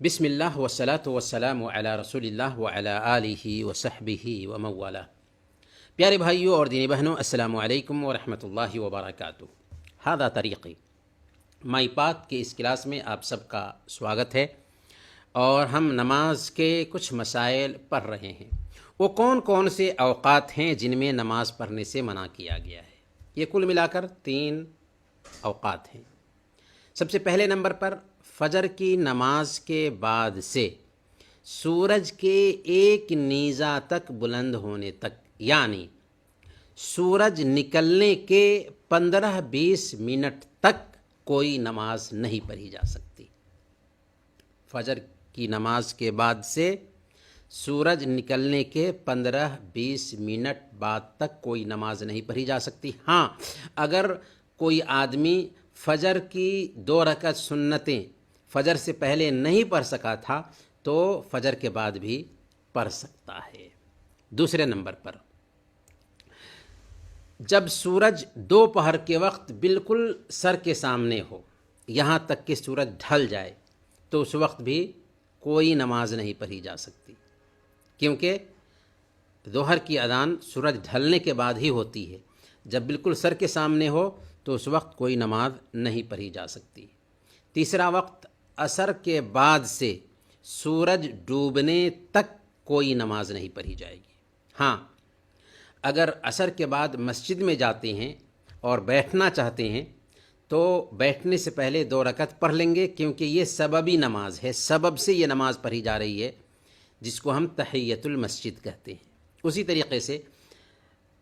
بسم اللہ والصلاۃ والسلام علی رسول اللہ وعلی آلہ وصحبہ ومن والہ۔ پیارے بھائیوں اور دینی بہنوں، السلام علیکم ورحمۃ اللہ وبرکاتہ۔ ہذا طریقی مائی پاتھ کے اس کلاس میں آپ سب کا سواگت ہے، اور ہم نماز کے کچھ مسائل پڑھ رہے ہیں۔ وہ کون کون سے اوقات ہیں جن میں نماز پڑھنے سے منع کیا گیا ہے؟ یہ کل ملا کر 3 اوقات ہیں۔ سب سے پہلے نمبر پر فجر کی نماز کے بعد سے سورج کے ایک نیزہ تک بلند ہونے تک، یعنی سورج نکلنے کے 15-20 منٹ تک کوئی نماز نہیں پڑھی جا سکتی۔ فجر کی نماز کے بعد سے سورج نکلنے کے 15-20 منٹ بعد تک کوئی نماز نہیں پڑھی جا سکتی۔ ہاں، اگر کوئی آدمی فجر کی 2 رکعت سنتیں فجر سے پہلے نہیں پڑھ سکا تھا تو فجر کے بعد بھی پڑھ سکتا ہے۔ دوسرے نمبر پر جب سورج دوپہر کے وقت بالکل سر کے سامنے ہو، یہاں تک کہ سورج ڈھل جائے، تو اس وقت بھی کوئی نماز نہیں پڑھی جا سکتی، کیونکہ ظہر کی اذان سورج ڈھلنے کے بعد ہی ہوتی ہے۔ جب بالکل سر کے سامنے ہو تو اس وقت کوئی نماز نہیں پڑھی جا سکتی۔ تیسرا وقت عصر کے بعد سے سورج ڈوبنے تک کوئی نماز نہیں پڑھی جائے گی۔ ہاں، اگر عصر کے بعد مسجد میں جاتے ہیں اور بیٹھنا چاہتے ہیں تو بیٹھنے سے پہلے 2 رکعت پڑھ لیں گے، کیونکہ یہ سببی نماز ہے، سبب سے یہ نماز پڑھی جا رہی ہے، جس کو ہم تحیۃ المسجد کہتے ہیں۔ اسی طریقے سے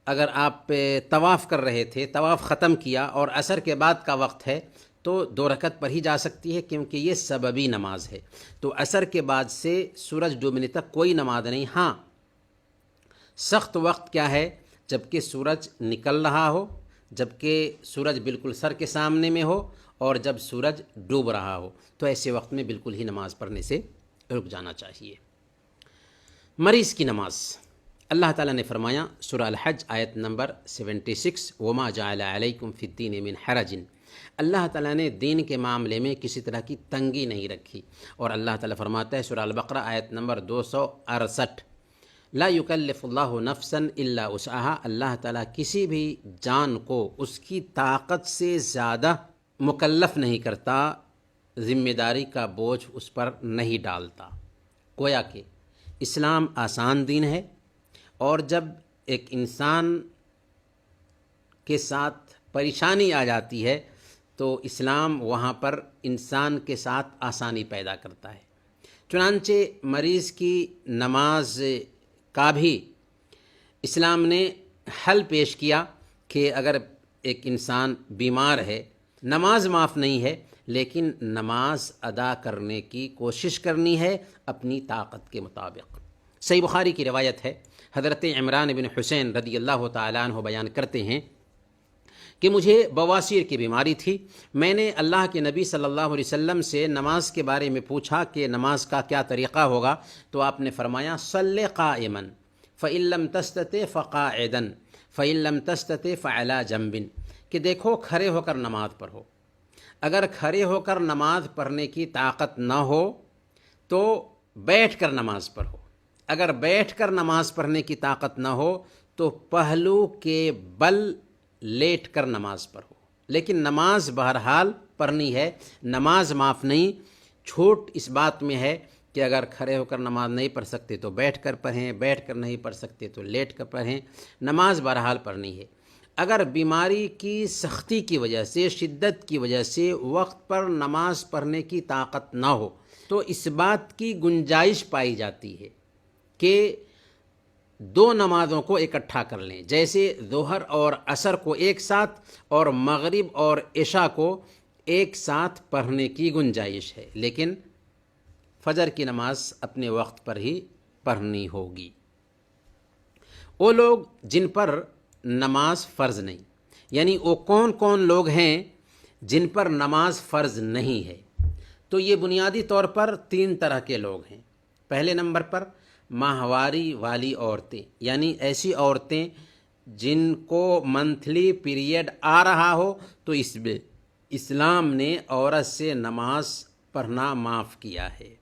اگر آپ طواف کر رہے تھے، طواف ختم کیا اور عصر کے بعد کا وقت ہے تو 2 رکعت پڑھی جا سکتی ہے، کیونکہ یہ سببی نماز ہے۔ تو عصر کے بعد سے سورج ڈوبنے تک کوئی نماز نہیں۔ ہاں، سخت وقت کیا ہے؟ جب کہ سورج نکل رہا ہو، جب کہ سورج بالکل سر کے سامنے میں ہو، اور جب سورج ڈوب رہا ہو، تو ایسے وقت میں بالکل ہی نماز پڑھنے سے رک جانا چاہیے۔ مریض کی نماز، اللہ تعالیٰ نے فرمایا سورہ الحج آیت نمبر 76، وما جعل علیکم فی الدین من حرج، اللہ تعالیٰ نے دین کے معاملے میں کسی طرح کی تنگی نہیں رکھی۔ اور اللہ تعالیٰ فرماتا ہے سورہ البقرہ آیت نمبر 268، لا یکلف اللہ نفسا الا وسعہا، اللہ تعالیٰ کسی بھی جان کو اس کی طاقت سے زیادہ مکلف نہیں کرتا، ذمہ داری کا بوجھ اس پر نہیں ڈالتا۔ گویا کہ اسلام آسان دین ہے، اور جب ایک انسان کے ساتھ پریشانی آ جاتی ہے تو اسلام وہاں پر انسان کے ساتھ آسانی پیدا کرتا ہے۔ چنانچہ مریض کی نماز کا بھی اسلام نے حل پیش کیا کہ اگر ایک انسان بیمار ہے، نماز معاف نہیں ہے، لیکن نماز ادا کرنے کی کوشش کرنی ہے اپنی طاقت کے مطابق۔ صحیح بخاری کی روایت ہے، حضرت عمران بن حسین رضی اللہ تعالیٰ عنہ بیان کرتے ہیں کہ مجھے بواسیر کی بیماری تھی۔ میں نے اللہ کے نبی صلی اللہ علیہ وسلم سے نماز کے بارے میں پوچھا کہ نماز کا کیا طریقہ ہوگا، تو آپ نے فرمایا صلی قائما فإن لم تستطع فقاعدا فإن لم تستطع فعلى جنب، کہ دیکھو کھڑے ہو کر نماز پڑھو، اگر کھڑے ہو کر نماز پڑھنے کی طاقت نہ ہو تو بیٹھ کر نماز پڑھو، اگر بیٹھ کر نماز پڑھنے کی طاقت نہ ہو تو پہلو کے بل لیٹ کر نماز پڑھو، لیکن نماز بہرحال پڑھنی ہے، نماز معاف نہیں۔ چھوٹ اس بات میں ہے کہ اگر کھڑے ہو کر نماز نہیں پڑھ سکتے تو بیٹھ کر پڑھیں، بیٹھ کر نہیں پڑھ سکتے تو لیٹ کر پڑھیں، نماز بہرحال پڑھنی ہے۔ اگر بیماری کی سختی کی وجہ سے، شدت کی وجہ سے وقت پر نماز پڑھنے کی طاقت نہ ہو تو اس بات کی گنجائش پائی جاتی ہے کہ 2 نمازوں کو اکٹھا کر لیں، جیسے ظہر اور عصر کو ایک ساتھ اور مغرب اور عشاء کو ایک ساتھ پڑھنے کی گنجائش ہے، لیکن فجر کی نماز اپنے وقت پر ہی پڑھنی ہوگی۔ وہ لوگ جن پر نماز فرض نہیں، یعنی وہ کون کون لوگ ہیں جن پر نماز فرض نہیں ہے، تو یہ بنیادی طور پر 3 طرح کے لوگ ہیں۔ پہلے نمبر پر ماہواری والی عورتیں، یعنی ایسی عورتیں جن کو منتھلی پیریڈ آ رہا ہو تو اس میں اسلام نے عورت سے نماز پڑھنا معاف کیا ہے،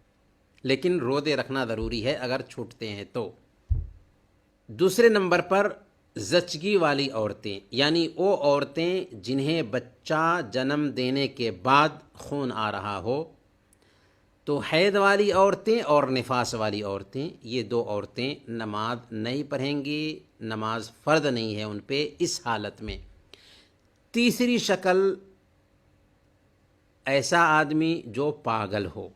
لیکن روزے رکھنا ضروری ہے اگر چھوٹتے ہیں تو۔ دوسرے نمبر پر زچگی والی عورتیں، یعنی وہ عورتیں جنہیں بچہ جنم دینے کے بعد خون آ رہا ہو، تو حید والی عورتیں اور نفاس والی عورتیں، یہ دو عورتیں نماز نہیں پڑھیں گی، نماز فرض نہیں ہے ان پہ اس حالت میں۔ تیسری شکل، ایسا آدمی جو پاگل ہو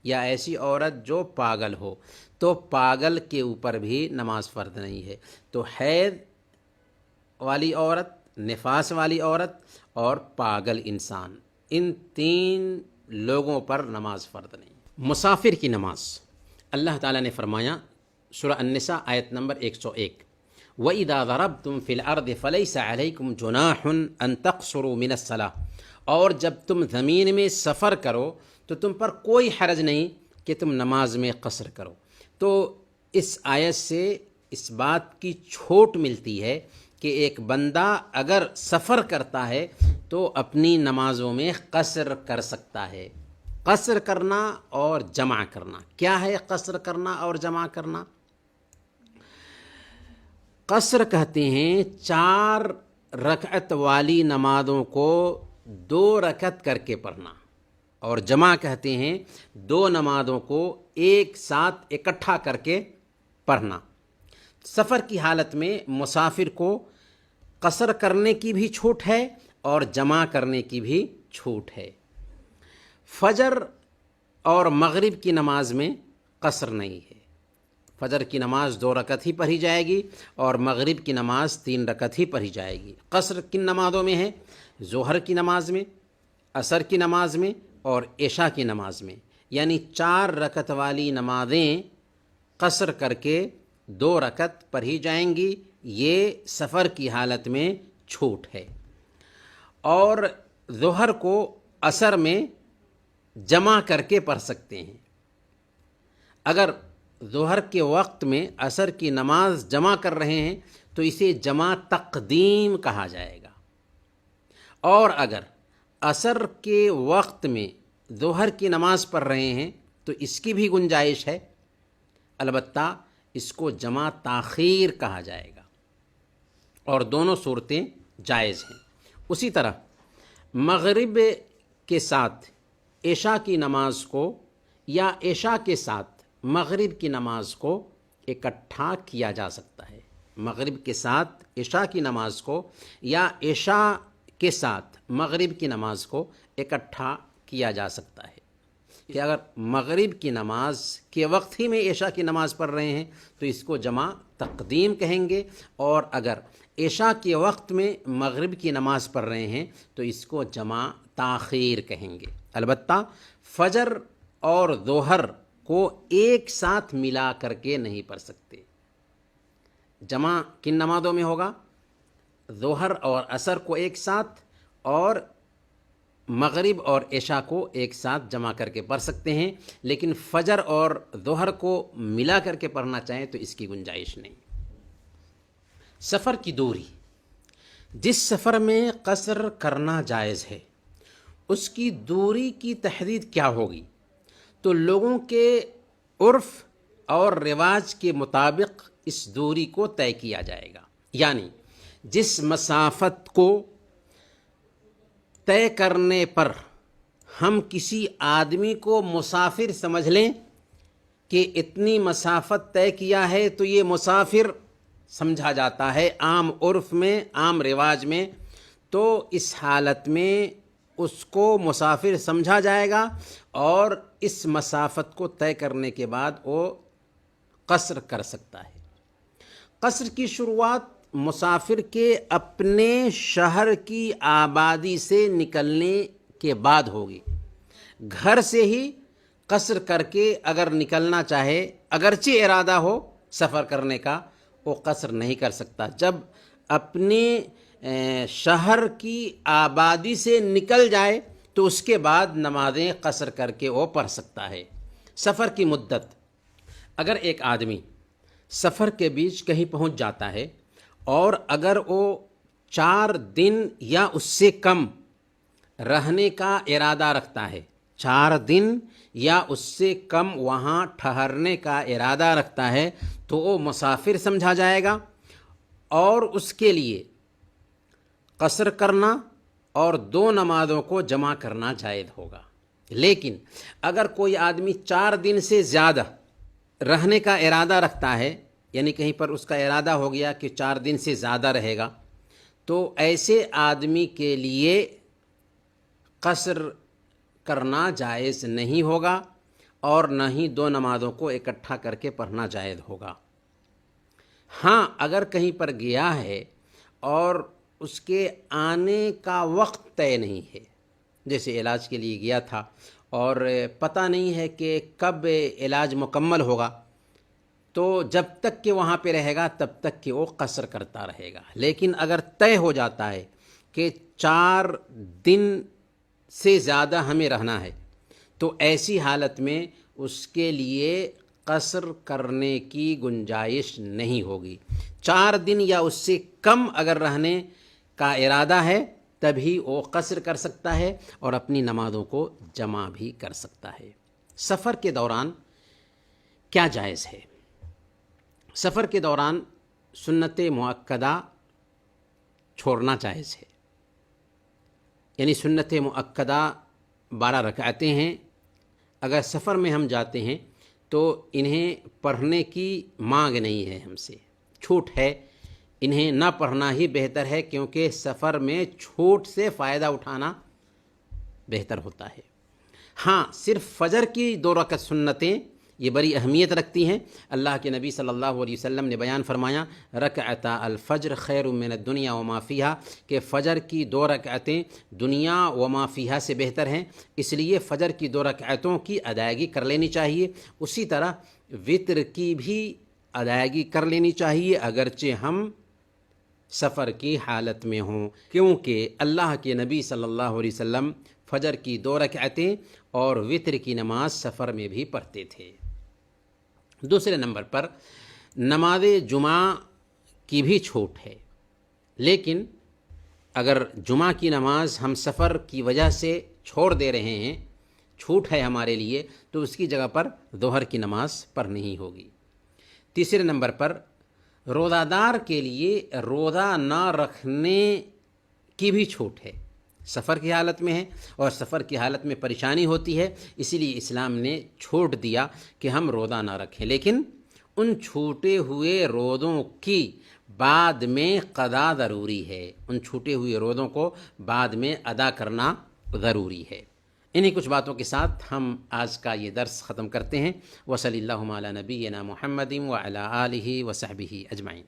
یا ایسی عورت جو پاگل ہو، تو پاگل کے اوپر بھی نماز فرض نہیں ہے۔ تو حید والی عورت، نفاس والی عورت اور پاگل انسان، ان تین لوگوں پر نماز فرض نہیں۔ مسافر کی نماز، اللہ تعالیٰ نے فرمایا سورہ النساء آیت نمبر 101، وَإِذَا ضَرَبْتُمْ فِي الْأَرْضِ فَلَيْسَ عَلَيْكُمْ جُنَاحٌ أَن تَقْصُرُوا مِنَ الصَّلَاةِ، اور جب تم زمین میں سفر کرو تو تم پر کوئی حرج نہیں کہ تم نماز میں قصر کرو۔ تو اس آیت سے اس بات کی چھوٹ ملتی ہے کہ ایک بندہ اگر سفر کرتا ہے تو اپنی نمازوں میں قصر کر سکتا ہے۔ قصر کرنا اور جمع کرنا، کیا ہے قصر کرنا اور جمع کرنا؟ قصر کہتے ہیں 4 رکعت والی نمازوں کو 2 رکعت کر کے پڑھنا، اور جمع کہتے ہیں 2 نمازوں کو ایک ساتھ اکٹھا کر کے پڑھنا۔ سفر کی حالت میں مسافر کو قصر کرنے کی بھی چھوٹ ہے اور جمع کرنے کی بھی چھوٹ ہے۔ فجر اور مغرب کی نماز میں قصر نہیں ہے۔ فجر کی نماز 2 رکعت ہی پڑھی جائے گی اور مغرب کی نماز 3 رکعت ہی پڑھی جائے گی۔ قصر کن نمازوں میں ہے؟ ظہر کی نماز میں، عصر کی نماز میں اور عشاء کی نماز میں، یعنی 4 رکعت والی نمازیں قصر کر کے 2 رکعت پڑھی جائیں گی، یہ سفر کی حالت میں چھوٹ ہے۔ اور ظہر کو عصر میں جمع کر کے پڑھ سکتے ہیں۔ اگر ظہر کے وقت میں عصر کی نماز جمع کر رہے ہیں تو اسے جمع تقدیم کہا جائے گا، اور اگر عصر کے وقت میں ظہر کی نماز پڑھ رہے ہیں تو اس کی بھی گنجائش ہے، البتہ اس کو جمع تاخیر کہا جائے گا، اور دونوں صورتیں جائز ہیں۔ اسی طرح مغرب کے ساتھ عشاء کی نماز کو یا عشاء کے ساتھ مغرب کی نماز کو اکٹھا کیا جا سکتا ہے۔ مغرب کے ساتھ عشاء کی نماز کو یا عشاء کے ساتھ مغرب کی نماز کو اکٹھا کیا جا سکتا ہے کہ اگر مغرب کی نماز کے وقت ہی میں عشاء کی نماز پڑھ رہے ہیں تو اس کو جمع تقدیم کہیں گے، اور اگر عشاء کے وقت میں مغرب کی نماز پڑھ رہے ہیں تو اس کو جمع تاخیر کہیں گے۔ البتہ فجر اور ظہر کو ایک ساتھ ملا کر کے نہیں پڑھ سکتے۔ جمع کن نمازوں میں ہوگا؟ ظہر اور عصر کو ایک ساتھ، اور مغرب اور عشاء کو ایک ساتھ جمع کر کے پڑھ سکتے ہیں، لیکن فجر اور ظہر کو ملا کر کے پڑھنا چاہیں تو اس کی گنجائش نہیں۔ سفر کی دوری، جس سفر میں قصر کرنا جائز ہے اس کی دوری کی تحدید کیا ہوگی؟ تو لوگوں کے عرف اور رواج کے مطابق اس دوری کو طے کیا جائے گا، یعنی جس مسافت کو طے کرنے پر ہم کسی آدمی کو مسافر سمجھ لیں کہ اتنی مسافت طے کیا ہے تو یہ مسافر سمجھا جاتا ہے عام عرف میں، عام رواج میں، تو اس حالت میں اس کو مسافر سمجھا جائے گا، اور اس مسافت کو طے کرنے کے بعد وہ قصر کر سکتا ہے۔ قصر کی شروعات مسافر کے اپنے شہر کی آبادی سے نکلنے کے بعد ہوگی۔ گھر سے ہی قصر کر کے اگر نکلنا چاہے، اگرچہ ارادہ ہو سفر کرنے کا، وہ قصر نہیں کر سکتا۔ جب اپنے شہر کی آبادی سے نکل جائے تو اس کے بعد نمازیں قصر کر کے وہ پڑھ سکتا ہے۔ سفر کی مدت، اگر ایک آدمی سفر کے بیچ کہیں پہنچ جاتا ہے اور اگر وہ 4 دن یا اس سے کم رہنے کا ارادہ رکھتا ہے، 4 دن یا اس سے کم وہاں ٹھہرنے کا ارادہ رکھتا ہے تو وہ مسافر سمجھا جائے گا، اور اس کے لیے قصر کرنا اور 2 نمازوں کو جمع کرنا جائز ہوگا۔ لیکن اگر کوئی آدمی 4 دن سے زیادہ رہنے کا ارادہ رکھتا ہے، یعنی کہیں پر اس کا ارادہ ہو گیا کہ 4 دن سے زیادہ رہے گا، تو ایسے آدمی کے لیے قصر کرنا جائز نہیں ہوگا، اور نہ ہی 2 نمازوں کو اکٹھا کر کے پڑھنا جائز ہوگا۔ ہاں، اگر کہیں پر گیا ہے اور اس کے آنے کا وقت طے نہیں ہے، جیسے علاج کے لیے گیا تھا اور پتہ نہیں ہے کہ کب علاج مکمل ہوگا، تو جب تک کہ وہاں پہ رہے گا تب تک کہ وہ قصر کرتا رہے گا۔ لیکن اگر طے ہو جاتا ہے کہ 4 دن سے زیادہ ہمیں رہنا ہے، تو ایسی حالت میں اس کے لیے قصر کرنے کی گنجائش نہیں ہوگی۔ 4 دن یا اس سے کم اگر رہنے کا ارادہ ہے تبھی وہ قصر کر سکتا ہے اور اپنی نمازوں کو جمع بھی کر سکتا ہے۔ سفر کے دوران کیا جائز ہے؟ سفر کے دوران سنت مؤکدہ چھوڑنا جائز ہے، یعنی سنت مؤکدہ 12 رکعتیں ہیں، اگر سفر میں ہم جاتے ہیں تو انہیں پڑھنے کی مانگ نہیں ہے، ہم سے چھوٹ ہے، انہیں نہ پڑھنا ہی بہتر ہے، کیونکہ سفر میں چھوٹ سے فائدہ اٹھانا بہتر ہوتا ہے۔ ہاں، صرف فجر کی 2 رکعت سنتیں یہ بڑی اہمیت رکھتی ہیں۔ اللہ کے نبی صلی اللہ علیہ وسلم نے بیان فرمایا، رکعتا الفجر خیر من الدنیا وما فیہا، کہ فجر کی 2 رکعتیں دنیا وما فیہا سے بہتر ہیں، اس لیے فجر کی 2 رکعتوں کی ادائیگی کر لینی چاہیے۔ اسی طرح وطر کی بھی ادائیگی کر لینی چاہیے اگرچہ ہم سفر کی حالت میں ہوں، کیونکہ اللہ کے نبی صلی اللہ علیہ وسلم فجر کی 2 رکعتیں اور وطر کی نماز سفر میں بھی پڑھتے تھے۔ دوسرے نمبر پر نماز جمعہ کی بھی چھوٹ ہے، لیکن اگر جمعہ کی نماز ہم سفر کی وجہ سے چھوڑ دے رہے ہیں، چھوٹ ہے ہمارے لیے، تو اس کی جگہ پر ظہر کی نماز پڑھنی ہی ہوگی۔ تیسرے نمبر پر روزہ دار کے لیے روزہ نہ رکھنے کی بھی چھوٹ ہے، سفر کی حالت میں ہے اور سفر کی حالت میں پریشانی ہوتی ہے، اسی لیے اسلام نے چھوٹ دیا کہ ہم روزہ نہ رکھیں، لیکن ان چھوٹے ہوئے روزوں کی بعد میں قضا ضروری ہے، ان چھوٹے ہوئے روزوں کو بعد میں ادا کرنا ضروری ہے۔ انہی کچھ باتوں کے ساتھ ہم آج کا یہ درس ختم کرتے ہیں۔ وصلی اللہ علی نبینا محمد وعلی آلہ وصحبہ اجمعین۔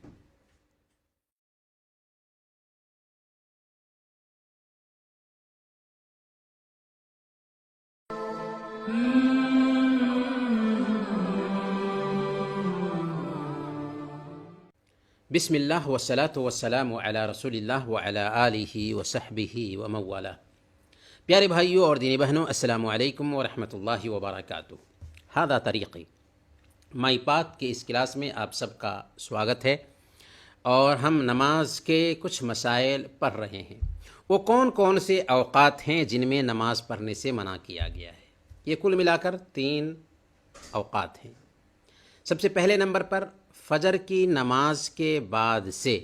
بسم اللہ والصلاة والسلام علی رسول اللہ وعلی آلہ وصحبہ ومن والاه۔ پیارے بھائیوں اور دینی بہنوں، السلام علیکم ورحمۃ اللہ وبرکاتہ۔ ھذا طریقی مائی پاتھ کے اس کلاس میں آپ سب کا سواگت ہے، اور ہم نماز کے کچھ مسائل پڑھ رہے ہیں۔ وہ کون کون سے اوقات ہیں جن میں نماز پڑھنے سے منع کیا گیا ہے؟ یہ کل ملا کر 3 اوقات ہیں۔ سب سے پہلے نمبر پر فجر کی نماز کے بعد سے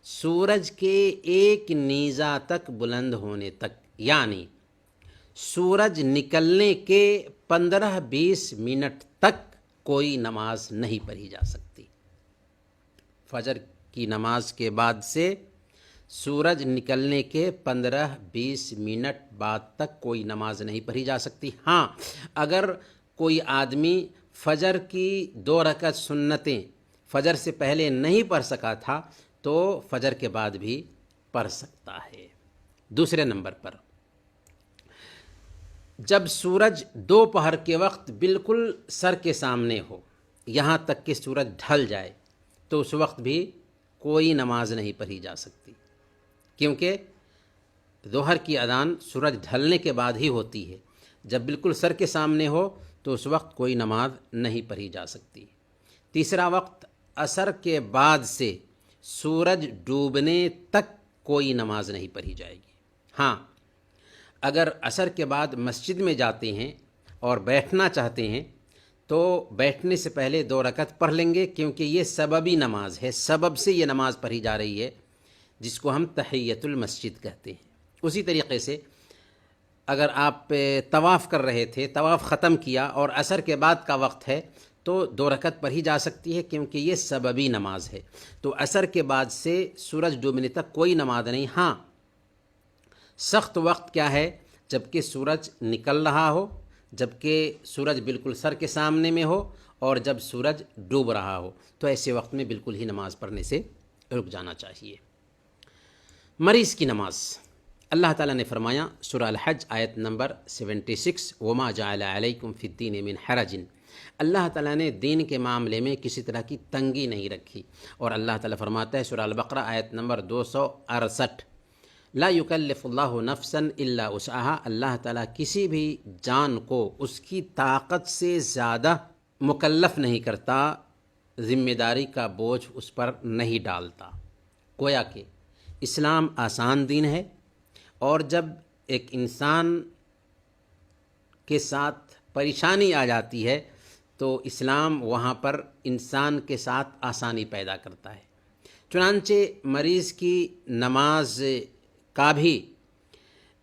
سورج کے ایک نیزہ تک بلند ہونے تک، یعنی سورج نکلنے کے 15-20 منٹ تک کوئی نماز نہیں پڑھی جا سکتی۔ فجر کی نماز کے بعد سے سورج نکلنے کے 15-20 منٹ بعد تک کوئی نماز نہیں پڑھی جا سکتی۔ ہاں، اگر کوئی آدمی فجر کی 2 رکعت سنتیں فجر سے پہلے نہیں پڑھ سکا تھا تو فجر کے بعد بھی پڑھ سکتا ہے۔ دوسرے نمبر پر جب سورج دوپہر کے وقت بالکل سر کے سامنے ہو، یہاں تک کہ سورج ڈھل جائے، تو اس وقت بھی کوئی نماز نہیں پڑھی جا سکتی، کیونکہ ظہر کی اذان سورج ڈھلنے کے بعد ہی ہوتی ہے۔ جب بالکل سر کے سامنے ہو تو اس وقت کوئی نماز نہیں پڑھی جا سکتی۔ تیسرا وقت عصر کے بعد سے سورج ڈوبنے تک کوئی نماز نہیں پڑھی جائے گی۔ ہاں، اگر عصر کے بعد مسجد میں جاتے ہیں اور بیٹھنا چاہتے ہیں تو بیٹھنے سے پہلے 2 رکعت پڑھ لیں گے، کیونکہ یہ سببی نماز ہے، سبب سے یہ نماز پڑھی جا رہی ہے، جس کو ہم تحیۃ المسجد کہتے ہیں۔ اسی طریقے سے اگر آپ طواف کر رہے تھے، طواف ختم کیا اور عصر کے بعد کا وقت ہے تو 2 رکعت پڑھی جا سکتی ہے، کیونکہ یہ سببی نماز ہے۔ تو عصر کے بعد سے سورج ڈوبنے تک کوئی نماز نہیں۔ ہاں، سخت وقت کیا ہے؟ جب کہ سورج نکل رہا ہو، جب کہ سورج بالکل سر کے سامنے میں ہو، اور جب سورج ڈوب رہا ہو، تو ایسے وقت میں بالکل ہی نماز پڑھنے سے رک جانا چاہیے۔ مریض کی نماز، اللہ تعالیٰ نے فرمایا سورہ الحج آیت نمبر 76، وما جعل علیکم فی الدین من حرج، اللہ تعالیٰ نے دین کے معاملے میں کسی طرح کی تنگی نہیں رکھی۔ اور اللہ تعالیٰ فرماتا ہے سورہ البقرہ آیت نمبر 268، لا یکلف اللہ نفسا الا وسعها، اللہ تعالیٰ کسی بھی جان کو اس کی طاقت سے زیادہ مکلف نہیں کرتا، ذمہ داری کا بوجھ اس پر نہیں ڈالتا۔ گویا کہ اسلام آسان دین ہے، اور جب ایک انسان کے ساتھ پریشانی آ جاتی ہے تو اسلام وہاں پر انسان کے ساتھ آسانی پیدا کرتا ہے۔ چنانچہ مریض کی نماز کا بھی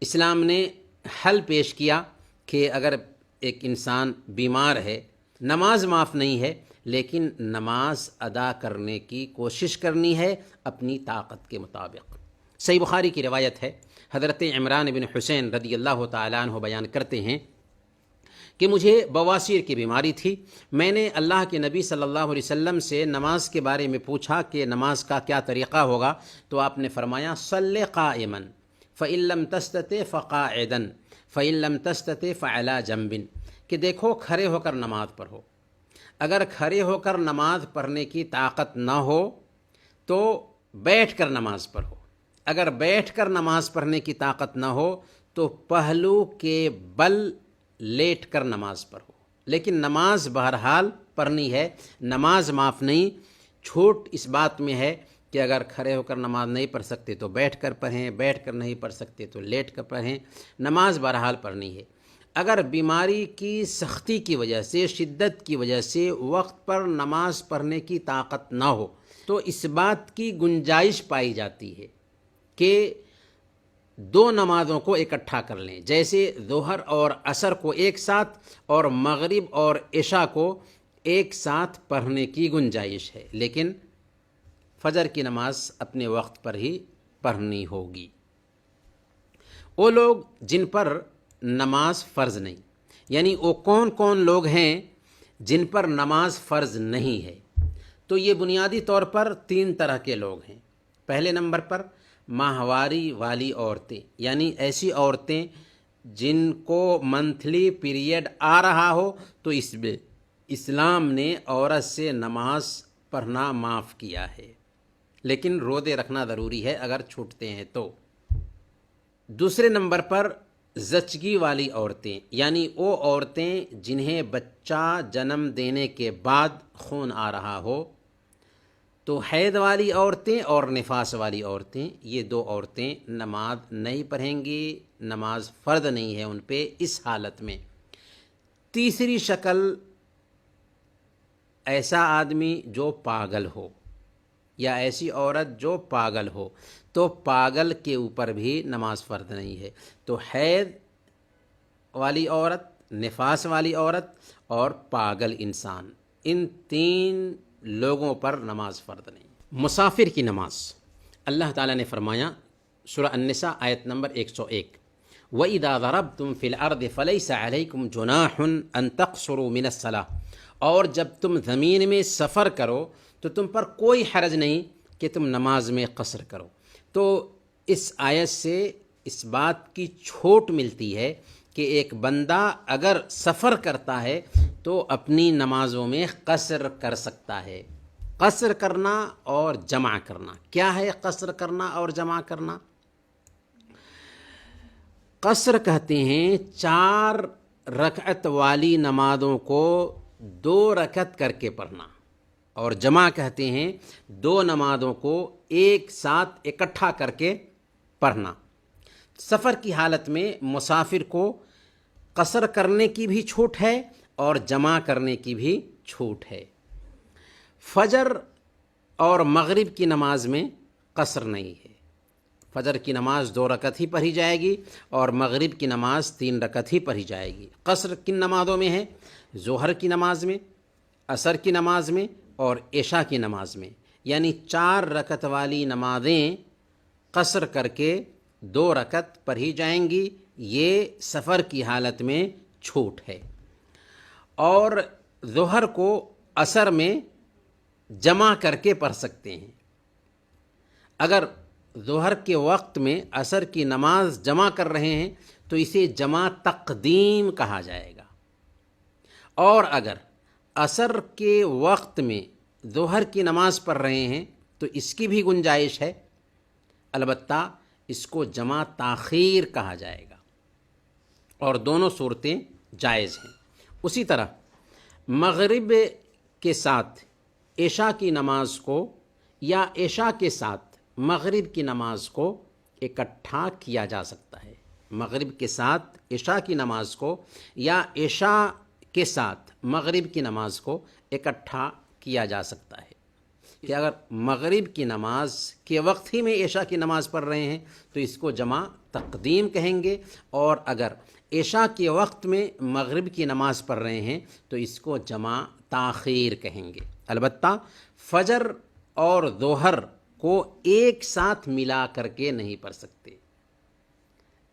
اسلام نے حل پیش کیا کہ اگر ایک انسان بیمار ہے، نماز معاف نہیں ہے، لیکن نماز ادا کرنے کی کوشش کرنی ہے اپنی طاقت کے مطابق۔ صحیح بخاری کی روایت ہے، حضرت عمران بن حسین رضی اللہ تعالیٰ عنہ بیان کرتے ہیں کہ مجھے بواسیر کی بیماری تھی، میں نے اللہ کے نبی صلی اللہ علیہ وسلم سے نماز کے بارے میں پوچھا کہ نماز کا کیا طریقہ ہوگا، تو آپ نے فرمایا صلی قائما فإن لم تستطع فقاعدا فإن لم تستطع فعلى جنب، کہ دیکھو کھڑے ہو کر نماز پڑھو، اگر کھڑے ہو کر نماز پڑھنے کی طاقت نہ ہو تو بیٹھ کر نماز پڑھو، اگر بیٹھ کر نماز پڑھنے کی طاقت نہ ہو تو پہلو کے بل لیٹ کر نماز پڑھو، لیکن نماز بہرحال پڑھنی ہے، نماز معاف نہیں۔ چھوٹ اس بات میں ہے کہ اگر کھڑے ہو کر نماز نہیں پڑھ سکتے تو بیٹھ کر پڑھیں، بیٹھ کر نہیں پڑھ سکتے تو لیٹ کر پڑھیں، نماز بہرحال پڑھنی ہے۔ اگر بیماری کی سختی کی وجہ سے، شدت کی وجہ سے وقت پر نماز پڑھنے کی طاقت نہ ہو تو اس بات کی گنجائش پائی جاتی ہے کہ 2 نمازوں کو اکٹھا کر لیں، جیسے ظہر اور عصر کو ایک ساتھ اور مغرب اور عشاء کو ایک ساتھ پڑھنے کی گنجائش ہے، لیکن فجر کی نماز اپنے وقت پر ہی پڑھنی ہوگی۔ وہ لوگ جن پر نماز فرض نہیں، یعنی وہ کون کون لوگ ہیں جن پر نماز فرض نہیں ہے، تو یہ بنیادی طور پر 3 طرح کے لوگ ہیں۔ پہلے نمبر پر ماہواری والی عورتیں، یعنی ایسی عورتیں جن کو منتھلی پیریڈ آ رہا ہو تو اس میں اسلام نے عورت سے نماز پڑھنا معاف کیا ہے، لیکن روزے رکھنا ضروری ہے اگر چھوٹتے ہیں تو۔ دوسرے نمبر پر زچگی والی عورتیں، یعنی وہ عورتیں جنہیں بچہ جنم دینے کے بعد خون آ رہا ہو، تو حید والی عورتیں اور نفاس والی عورتیں، یہ 2 عورتیں نماز نہیں پڑھیں گی، نماز فرض نہیں ہے ان پہ اس حالت میں۔ تیسری شکل ایسا آدمی جو پاگل ہو، یا ایسی عورت جو پاگل ہو، تو پاگل کے اوپر بھی نماز فرض نہیں ہے۔ تو حید والی عورت، نفاس والی عورت اور پاگل انسان، ان 3 لوگوں پر نماز فرض نہیں۔ مسافر کی نماز، اللہ تعالیٰ نے فرمایا سورہ النساء آیت نمبر 101، وَإِذَا ضَرَبْتُمْ فِي الْأَرْضِ فَلَيْسَ عَلَيْكُمْ جُنَاحٌ أَن تَقْصُرُوا مِنَ الصَّلَاةِ، اور جب تم زمین میں سفر کرو تو تم پر کوئی حرج نہیں کہ تم نماز میں قصر کرو۔ تو اس آیت سے اس بات کی چھوٹ ملتی ہے کہ ایک بندہ اگر سفر کرتا ہے تو اپنی نمازوں میں قصر کر سکتا ہے۔ قصر کرنا اور جمع کرنا، کیا ہے قصر کرنا اور جمع کرنا؟ قصر کہتے ہیں 4 رکعت والی نمازوں کو 2 رکعت کر کے پڑھنا، اور جمع کہتے ہیں دو نمازوں کو ایک ساتھ اکٹھا کر کے پڑھنا۔ سفر کی حالت میں مسافر کو قصر کرنے کی بھی چھوٹ ہے اور جمع کرنے کی بھی چھوٹ ہے۔ فجر اور مغرب کی نماز میں قصر نہیں ہے۔ فجر کی نماز 2 رکعت ہی پڑھی جائے گی اور مغرب کی نماز 3 رکعت ہی پڑھی جائے گی۔ قصر کن نمازوں میں ہے؟ ظہر کی نماز میں، عصر کی نماز میں اور عشاء کی نماز میں، یعنی 4 رکعت والی نمازیں قصر کر کے 2 رکعت پڑھی جائیں گی۔ یہ سفر کی حالت میں چھوٹ ہے۔ اور ظہر کو عصر میں جمع کر کے پڑھ سکتے ہیں۔ اگر ظہر کے وقت میں عصر کی نماز جمع کر رہے ہیں تو اسے جمع تقدیم کہا جائے گا، اور اگر عصر کے وقت میں ظہر کی نماز پڑھ رہے ہیں تو اس کی بھی گنجائش ہے، البتہ اس کو جمع تاخیر کہا جائے گا، اور دونوں صورتیں جائز ہیں۔ اسی طرح مغرب کے ساتھ عشاء کی نماز کو یا عشاء کے ساتھ مغرب کی نماز کو اکٹھا کیا جا سکتا ہے۔ مغرب کے ساتھ عشاء کی نماز کو یا عشاء کے ساتھ مغرب کی نماز کو اکٹھا کیا جا سکتا ہے کہ اگر مغرب کی نماز کے وقت ہی میں عشاء کی نماز پڑھ رہے ہیں تو اس کو جمع تقدیم کہیں گے، اور اگر عشاء کے وقت میں مغرب کی نماز پڑھ رہے ہیں تو اس کو جمع تاخیر کہیں گے۔ البتہ فجر اور ظہر کو ایک ساتھ ملا کر کے نہیں پڑھ سکتے۔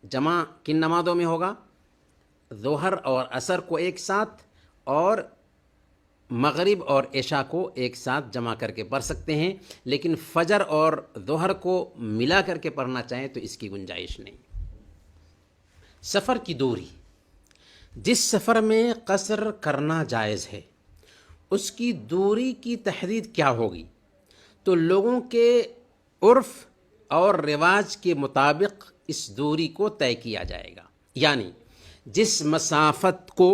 جمع کن نمازوں میں ہوگا؟ ظہر اور عصر کو ایک ساتھ، اور مغرب اور عشاء کو ایک ساتھ جمع کر کے پڑھ سکتے ہیں، لیکن فجر اور ظہر کو ملا کر کے پڑھنا چاہیں تو اس کی گنجائش نہیں۔ سفر کی دوری، جس سفر میں قصر کرنا جائز ہے اس کی دوری کی تحدید کیا ہوگی؟ تو لوگوں کے عرف اور رواج کے مطابق اس دوری کو طے کیا جائے گا، یعنی جس مسافت کو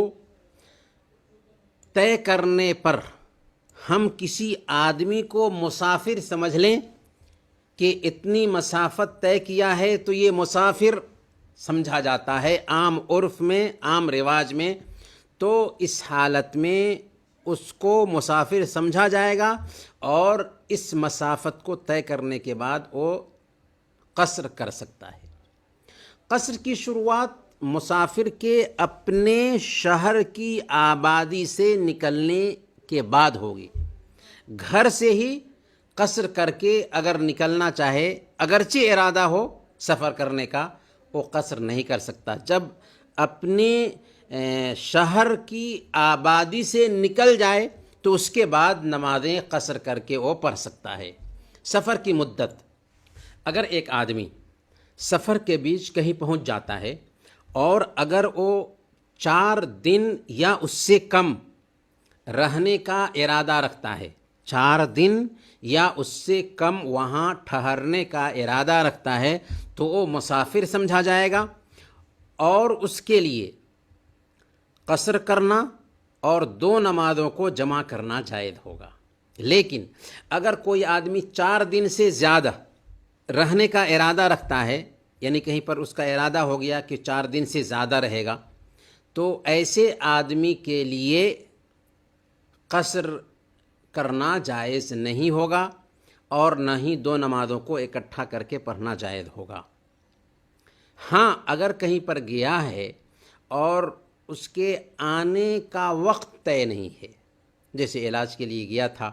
طے کرنے پر ہم کسی آدمی کو مسافر سمجھ لیں کہ اتنی مسافت طے کیا ہے تو یہ مسافر سمجھا جاتا ہے عام عرف میں، عام رواج میں، تو اس حالت میں اس کو مسافر سمجھا جائے گا، اور اس مسافت کو طے کرنے کے بعد وہ قصر کر سکتا ہے۔ قصر کی شروعات مسافر کے اپنے شہر کی آبادی سے نکلنے کے بعد ہوگی۔ گھر سے ہی قصر کر کے اگر نکلنا چاہے، اگرچہ ارادہ ہو سفر کرنے کا، وہ قصر نہیں کر سکتا۔ جب اپنے شہر کی آبادی سے نکل جائے تو اس کے بعد نمازیں قصر کر کے وہ پڑھ سکتا ہے۔ سفر کی مدت، اگر ایک آدمی سفر کے بیچ کہیں پہنچ جاتا ہے اور اگر وہ 4 دن یا اس سے کم رہنے کا ارادہ رکھتا ہے، 4 دن یا اس سے کم وہاں ٹھہرنے کا ارادہ رکھتا ہے تو وہ مسافر سمجھا جائے گا، اور اس کے لیے قصر کرنا اور 2 نمازوں کو جمع کرنا جائز ہوگا۔ لیکن اگر کوئی آدمی 4 دن سے زیادہ رہنے کا ارادہ رکھتا ہے، یعنی کہیں پر اس کا ارادہ ہو گیا کہ 4 دن سے زیادہ رہے گا، تو ایسے آدمی کے لیے قصر کرنا جائز نہیں ہوگا، اور نہ ہی 2 نمازوں کو اکٹھا کر کے پڑھنا جائز ہوگا۔ ہاں، اگر کہیں پر گیا ہے اور اس کے آنے کا وقت طے نہیں ہے، جیسے علاج کے لیے گیا تھا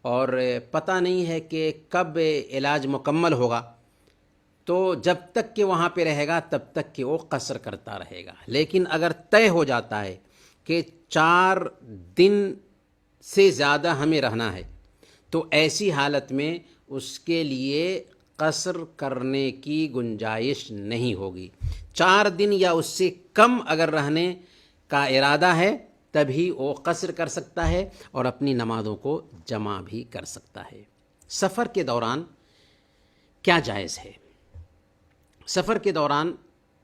اور پتہ نہیں ہے کہ کب علاج مکمل ہوگا، تو جب تک کہ وہاں پہ رہے گا تب تک کہ وہ قصر کرتا رہے گا۔ لیکن اگر طے ہو جاتا ہے کہ 4 دن سے زیادہ ہمیں رہنا ہے تو ایسی حالت میں اس کے لیے قصر کرنے کی گنجائش نہیں ہوگی۔ 4 دن یا اس سے کم اگر رہنے کا ارادہ ہے تبھی وہ قصر کر سکتا ہے اور اپنی نمازوں کو جمع بھی کر سکتا ہے۔ سفر کے دوران کیا جائز ہے؟ سفر کے دوران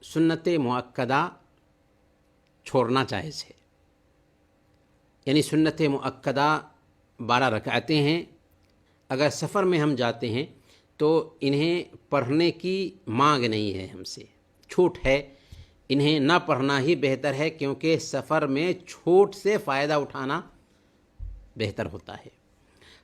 سنت مؤکدہ چھوڑنا جائز ہے، یعنی سنت مؤکدہ 12 رکعتیں ہیں، اگر سفر میں ہم جاتے ہیں تو انہیں پڑھنے کی مانگ نہیں ہے، ہم سے چھوٹ ہے، انہیں نہ پڑھنا ہی بہتر ہے، کیونکہ سفر میں چھوٹ سے فائدہ اٹھانا بہتر ہوتا ہے۔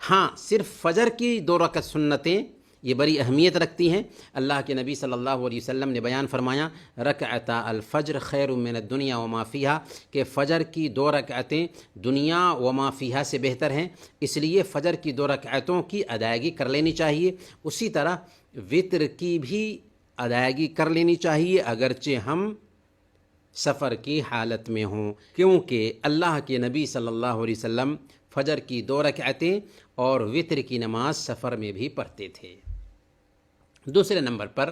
ہاں، صرف فجر کی 2 رکعت سنتیں یہ بڑی اہمیت رکھتی ہیں۔ اللہ کے نبی صلی اللہ علیہ وسلم نے بیان فرمایا، رکعتا الفجر خیر من الدنیا وما فیہا، کہ فجر کی 2 رکعتیں دنیا وما فیہا سے بہتر ہیں، اس لیے فجر کی 2 رکعتوں کی ادائیگی کر لینی چاہیے۔ اسی طرح وطر کی بھی ادائیگی کر لینی چاہیے، اگرچہ ہم سفر کی حالت میں ہوں، کیونکہ اللہ کے نبی صلی اللہ علیہ وسلم فجر کی 2 رکعتیں اور وطر کی نماز سفر میں بھی پڑھتے تھے۔ دوسرے نمبر پر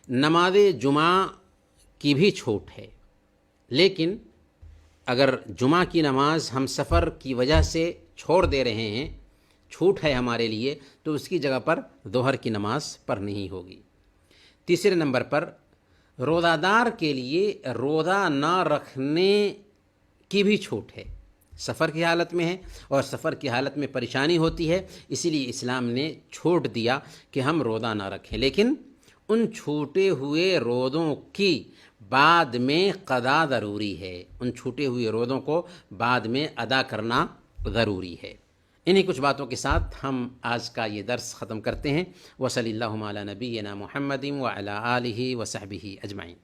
نماز جمعہ کی بھی چھوٹ ہے، لیکن اگر جمعہ کی نماز ہم سفر کی وجہ سے چھوڑ دے رہے ہیں، چھوٹ ہے ہمارے لیے، تو اس کی جگہ پر ظہر کی نماز پڑھنی ہی ہوگی۔ تیسرے نمبر پر روزہ دار کے لیے روزہ نہ رکھنے کی بھی چھوٹ ہے، سفر کی حالت میں ہے اور سفر کی حالت میں پریشانی ہوتی ہے، اسی لیے اسلام نے چھوٹ دیا کہ ہم روزہ نہ رکھیں، لیکن ان چھوٹے ہوئے روزوں کی بعد میں قضا ضروری ہے، ان چھوٹے ہوئے روزوں کو بعد میں ادا کرنا ضروری ہے۔ انہی کچھ باتوں کے ساتھ ہم آج کا یہ درس ختم کرتے ہیں۔ وصلی اللہ علی نبینا محمد وعلی آلہ وصحبہ اجمعین۔